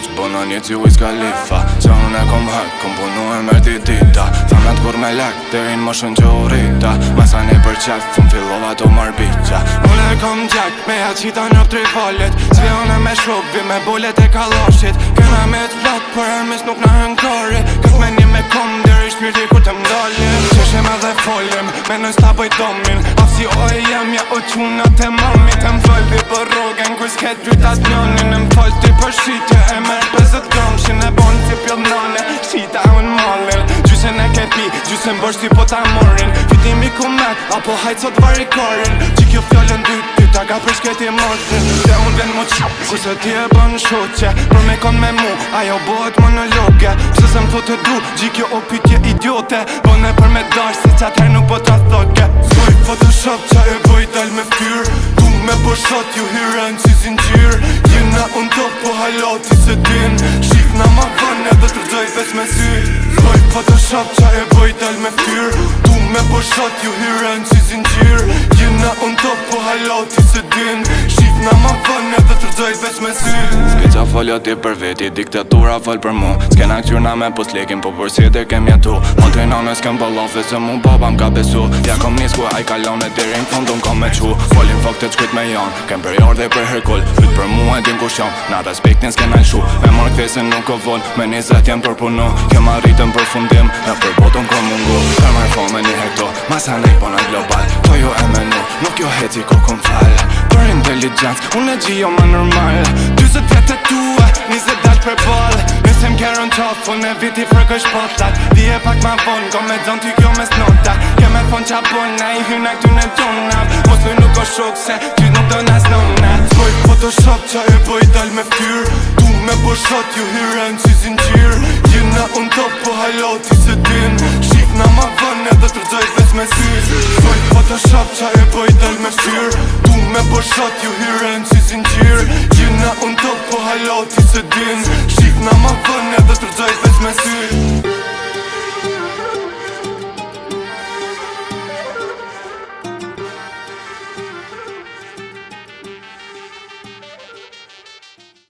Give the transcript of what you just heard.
që bono një që Wiz Khalifa Që unë e kom hek, kom punu e mërti dita Thamet kur me lek, derin më shën që u rita Masa një për qef, unë fillova të marbiqa Unë e kom gjak, me ja qita në pëtri falet Zvjone me shok, vi me bullet e kalashit Kena me të plot, për hermes nuk në hënkari Këtë me një me kom, deri shpirti ku të mdallim Qeshim edhe folim, me nës ta bëj domin Afsi o e jem, ja o qunat e mamit E m'faldi për rogen, kus ket drytat njonin E m'faldi për shqitje, e merë 50 gram Shin e bon si pjodh nane, shqita unë malin Gjysën e ke pi, gjysën bërsh ty po ta morin Fitimi ku met, apo hajt sot varikarin Që kjo fjallën dy, ta ka për shketi motin Se unë vjen mu që, kurse ti e bën shoqe Për me kon me mu, ajo bëhet monologe Pse se m'thot të du, gjikjo o pytje idiote Bone për me dash, se qatër nuk po ta thoke Zoj Photoshop, qa e boj dal me fyr Du me po shot, ju hiren si zingjir Jena unë top, po halati se din Shif na ma van, edhe të rëzoj veç me sy Zoj Photoshop, qa e boj dal me fyr Du me po shot, ju hiren si zingjir Jena unë top, po halati se din Shif na ma van, edhe të rëzoj veç me sy S'ke qa folja ti për veti, diktatura fol për mu S'kena këqyrna me pos lekin, po përsi dhe kem jetu Mon të nane s'kem bëllofi, se mu baba m'ka besu Ja kom nis ku aj kalon e diri n'fond unë kom me qu Folin fok të qkujt me jan, kem për jar dhe për herkull Fyt për mu e din ku shon, na respektin s'kena lshu Me mor këthesin nuk o vol, me një zet jem përpunu Kem arritën për fundim, e për botën kom mungu Për marrë fo me një hekto, masa nej po në global To jo e menu, nuk jo heci ko kom fal Për inteligencë, unë e gjio më normal 20 vjet e tua, 20 dal për ball Nëse m'keron qaf, unë e viti frëk është potlat Dije pak ma von, kom me dzon ty kjo me snota Kem e fon qa bon, na i hyna këty në tona Mos ty nuk o shok se, ty nuk do nas nona Zoj Photoshop, qa e boj dal me fyr Du me po shot, ju hiren si zingjir Jena unë top, po halati se din Shif na ma van, edhe të rëzoj veç me sy Zoj Photoshop, qa e boj dal me fyr Du me po shot, ju hiren si zingjir Jena unë top, po halati se din Shif na ma van, edhe të rëzoj veç me sy